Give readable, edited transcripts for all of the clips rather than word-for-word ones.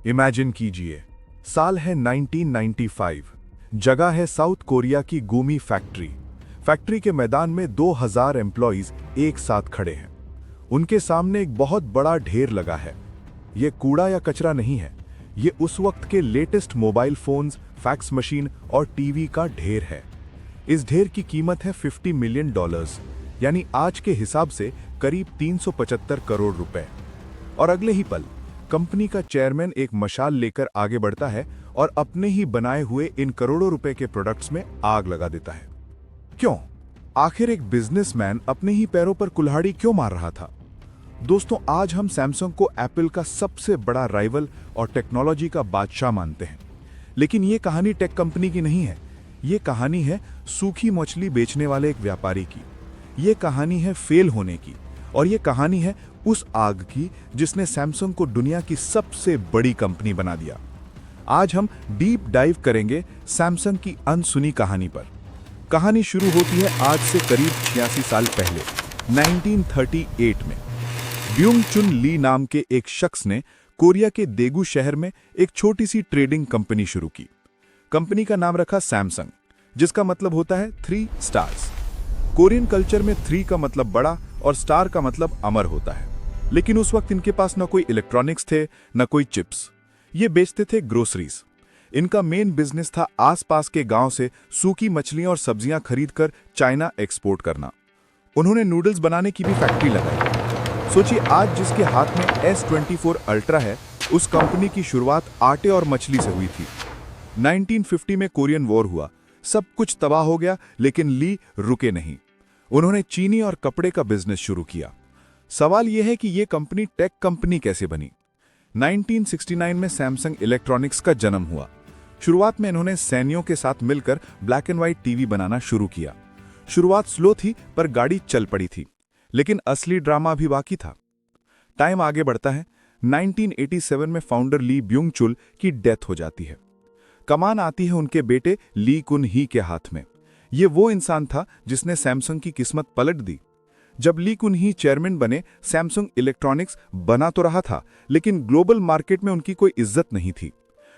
Imagine कीजिए, साल है 1995, जगह है साउथ कोरिया की गुमी फैक्ट्री। फैक्ट्री के मैदान में 2000 एम्प्लॉइज एक साथ खड़े हैं। उनके सामने एक बहुत बड़ा ढेर लगा है। ये कूड़ा या कचरा नहीं है, ये उस वक्त के latest mobile phones, fax machine और टीवी का ढेर है। इस ढेर की कीमत है $50 मिलियन, यानी आज के हिसाब से करीब 375 करोड़ रुपए। और अगले ही पल कंपनी का चेयरमैन एक मशाल लेकर आगे बढ़ता है और अपने ही बनाए हुए इन करोड़ों रुपए के प्रोडक्ट्स में आग लगा देता है। क्यों? आखिर एक बिजनेसमैन अपने ही पैरों पर कुल्हाड़ी क्यों मार रहा था? दोस्तों, आज हम सैमसंग को एप्पल का सबसे बड़ा राइवल और टेक्नोलॉजी का बादशाह मानते हैं। लेकिन ये कहानी टेक कंपनी की नहीं है। ये कहानी है सूखी मछली बेचने वाले एक व्यापारी की। ये कहानी है फेल होने की, और ये कहानी है उस आग की जिसने सैमसंग को दुनिया की सबसे बड़ी कंपनी बना दिया। आज हम डीप डाइव करेंगे सैमसंग की अनसुनी कहानी पर। कहानी शुरू होती है आज से करीब 86 साल पहले, 1938 में। ब्यूंग चुन ली नाम के एक शख्स ने कोरिया के देगू शहर में एक छोटी सी ट्रेडिंग कंपनी शुरू की। कंपनी का नाम रखा सैमसंग, जिसका मतलब होता है 3 स्टार्स। कोरियन कल्चर में 3 का मतलब बड़ा और स्टार का मतलब अमर होता है। लेकिन उस वक्त इनके पास न कोई इलेक्ट्रॉनिक्स थे, न कोई चिप्स। ये बेचते थे ग्रोसरीज। इनका मेन बिजनेस था आसपास के गांव से सूखी मछलियां और सब्जियां खरीदकर चाइना एक्सपोर्ट करना। उन्होंने नूडल्स बनाने की भी फैक्ट्री लगाई। सोचिए, आज जिसके हाथ में S24 अल्ट्रा है, उस कंपनी की शुरुआत आटे और मछली से हुई थी। 1950 में कोरियन वॉर हुआ, सब कुछ तबाह हो गया, लेकिन ली रुके नहीं। उन्होंने चीनी और कपड़े का बिजनेस शुरू किया। सवाल यह है कि यह कंपनी टेक कंपनी कैसे बनी? 1969 में सैमसंग इलेक्ट्रॉनिक्स का जन्म हुआ। शुरुआत में इन्होंने सैनियों के साथ मिलकर ब्लैक एंड व्हाइट टीवी बनाना शुरू किया। शुरुआत स्लो थी, पर गाड़ी चल पड़ी थी। लेकिन असली ड्रामा भी बाकी था। टाइम आगे बढ़ता है। 1987 में फाउंडर ली ब्यूंग चुल की डेथ हो जाती है। कमान आती है उनके बेटे ली कुन ही के हाथ में। ये वो इंसान था जिसने सैमसंग की किस्मत पलट दी। जब ली कुन ही चेयरमैन बने, सैमसंग इलेक्ट्रॉनिक्स बना तो रहा था, लेकिन ग्लोबल मार्केट में उनकी कोई इज्जत नहीं थी।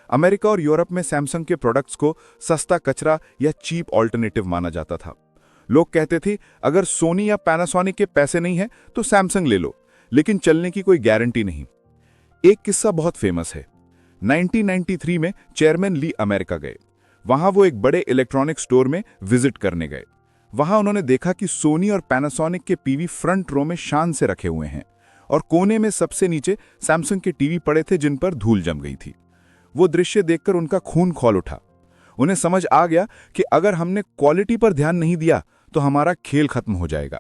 अमेरिका और यूरोप में सैमसंग के प्रोडक्ट्स को सस्ता कचरा या चीप ऑल्टरनेटिव माना जाता था। लोग कहते थे, अगर सोनी या पैनासोनिक के पैसे नहीं है तो सैमसंग ले लो, लेकिन चलने की कोई गारंटी नहीं। एक किस्सा बहुत फेमस है। 1993 में चेयरमैन ली अमेरिका गए। वहां वो एक बड़े इलेक्ट्रॉनिक स्टोर में विजिट करने गए। वहां उन्होंने देखा कि सोनी और पैनासोनिक के टीवी फ्रंट रो में शान से रखे हुए हैं, और कोने में सबसे नीचे सैमसंग के टीवी पड़े थे जिन पर धूल जम गई थी। वो दृश्य देखकर उनका खून खौल उठा। उन्हें समझ आ गया कि अगर हमने क्वालिटी पर ध्यान नहीं दिया तो हमारा खेल खत्म हो जाएगा।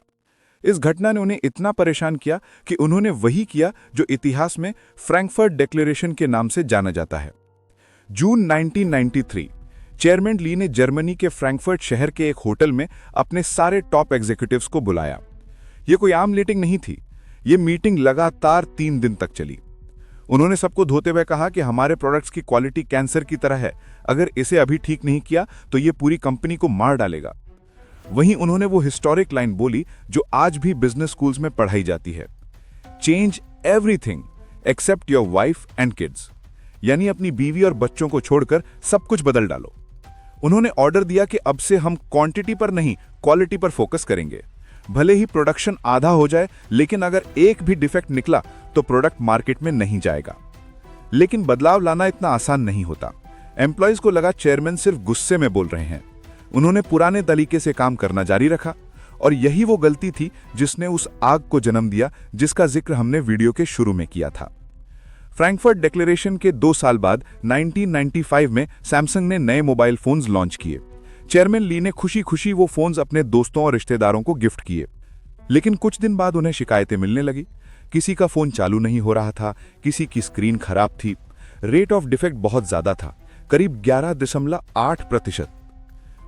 इस घटना ने उन्हें इतना परेशान किया कि उन्होंने वही किया जो इतिहास में फ्रैंकफर्ट डिक्लेरेशन के नाम से जाना जाता है। जून 1993, चेयरमैन ली ने जर्मनी के फ्रैंकफर्ट शहर के एक होटल में अपने सारे टॉप एग्जीक्यूटिव्स को बुलाया। यह कोई आम मीटिंग नहीं थी। यह मीटिंग लगातार 3 दिन तक चली। उन्होंने सबको धोते हुए कहा कि हमारे प्रोडक्ट्स की क्वालिटी कैंसर की तरह है। अगर इसे अभी ठीक नहीं किया तो यह पूरी कंपनी को मार डालेगा। वहीं उन्होंने वो हिस्टोरिक लाइन बोली जो आज भी बिजनेस स्कूल्स में पढ़ाई जाती है, change everything except your wife and kids, यानी अपनी बीवी और बच्चों को छोड़कर सब कुछ बदल डालो। उन्होंने ऑर्डर दिया कि अब से हम क्वांटिटी पर नहीं, क्वालिटी पर फोकस करेंगे। भले ही प्रोडक्शन आधा हो जाए, लेकिन अगर एक भी डिफेक्ट निकला तो प्रोडक्ट मार्केट में नहीं जाएगा। लेकिन बदलाव लाना इतना आसान नहीं होता। एम्प्लॉयज को लगा चेयरमैन सिर्फ गुस्से में बोल रहे हैं। उन्होंने पुराने तरीके से काम करना जारी रखा, और यही वो गलती थी जिसने उस आग को जन्म दिया जिसका जिक्र हमने वीडियो के शुरू में किया था। फ्रैंकफर्ट डिक्लेरेशन के 2 साल बाद 1995 में सैमसंग ने नए मोबाइल फोन्स लॉन्च किए। चेयरमैन ली ने खुशी खुशी वो फोन्स अपने दोस्तों और रिश्तेदारों को गिफ्ट किए। लेकिन कुछ दिन बाद उन्हें शिकायतें मिलने लगी। किसी का फोन चालू नहीं हो रहा था, किसी की स्क्रीन खराब थी, रेट ऑफ डिफेक्ट बहुत ज्यादा था, करीब 11.8%।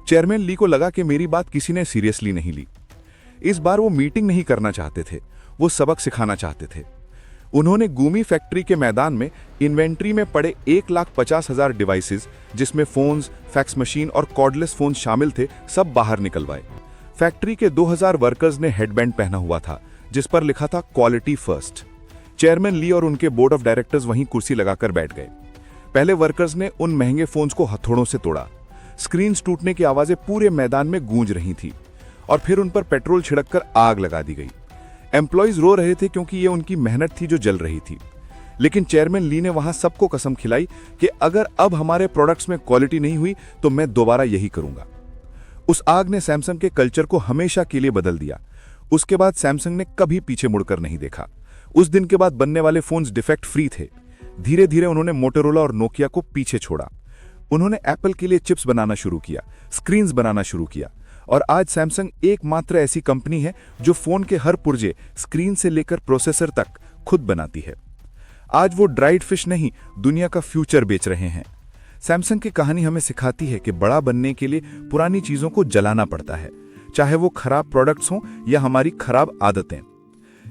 चेयरमैन ली को लगा कि मेरी बात किसी ने सीरियसली नहीं ली। इस बार वो मीटिंग नहीं करना चाहते थे, वो सबक सिखाना चाहते थे। उन्होंने गुमी फैक्ट्री के मैदान में इन्वेंट्री में पड़े 1,50,000 डिवाइसेस, जिसमें फोन्स, फैक्स मशीन और कॉर्डलेस फोन शामिल थे, सब बाहर निकलवाए। फैक्ट्री के 2000 वर्कर्स ने हेडबैंड पहना हुआ था जिस पर लिखा था क्वालिटी फर्स्ट। चेयरमैन ली और उनके बोर्ड ऑफ डायरेक्टर्स वहीं कुर्सी लगाकर बैठ गए। पहले वर्कर्स ने उन महंगे फोन्स को हथौड़ों से तोड़ा। स्क्रीन्स टूटने की आवाजें पूरे मैदान में गूंज रही थी और फिर उन पर पेट्रोल छिड़ककर आग लगा दी गई। एम्प्लॉइज रो रहे थे क्योंकि ये उनकी मेहनत थी जो जल रही थी। लेकिन चेयरमैन ली ने वहां सबको कसम खिलाई कि अगर अब हमारे प्रोडक्ट्स में क्वालिटी नहीं हुई तो मैं दोबारा यही करूंगा। उस आग ने सैमसंग के कल्चर को हमेशा के लिए बदल दिया। उसके बाद सैमसंग ने कभी पीछे मुड़कर नहीं देखा। उस दिन के बाद बनने वाले फोन्स डिफेक्ट फ्री थे। धीरे धीरे उन्होंने मोटोरोला और नोकिया को पीछे छोड़ा। उन्होंने एप्पल के लिए चिप्स बनाना शुरू किया, स्क्रीन्स बनाना शुरू किया और आज सैमसंग एकमात्र ऐसी कंपनी है जो फोन के हर पुर्जे, स्क्रीन से लेकर प्रोसेसर तक खुद बनाती है। आज वो ड्राइड फिश नहीं, दुनिया का फ्यूचर बेच रहे हैं। सैमसंग की कहानी हमें सिखाती है कि बड़ा बनने के लिए पुरानी चीजों को जलाना पड़ता है, चाहे वो खराब प्रोडक्ट्स हों या हमारी खराब आदतें।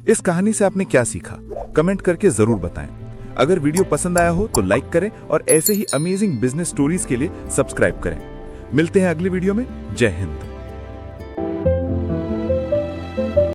इस कहानी से आपने क्या सीखा, कमेंट करके जरूर बताएं। अगर वीडियो पसंद आया हो तो लाइक करें और ऐसे ही अमेजिंग बिजनेस स्टोरीज के लिए सब्सक्राइब करें। मिलते हैं अगली वीडियो में। जय हिंद।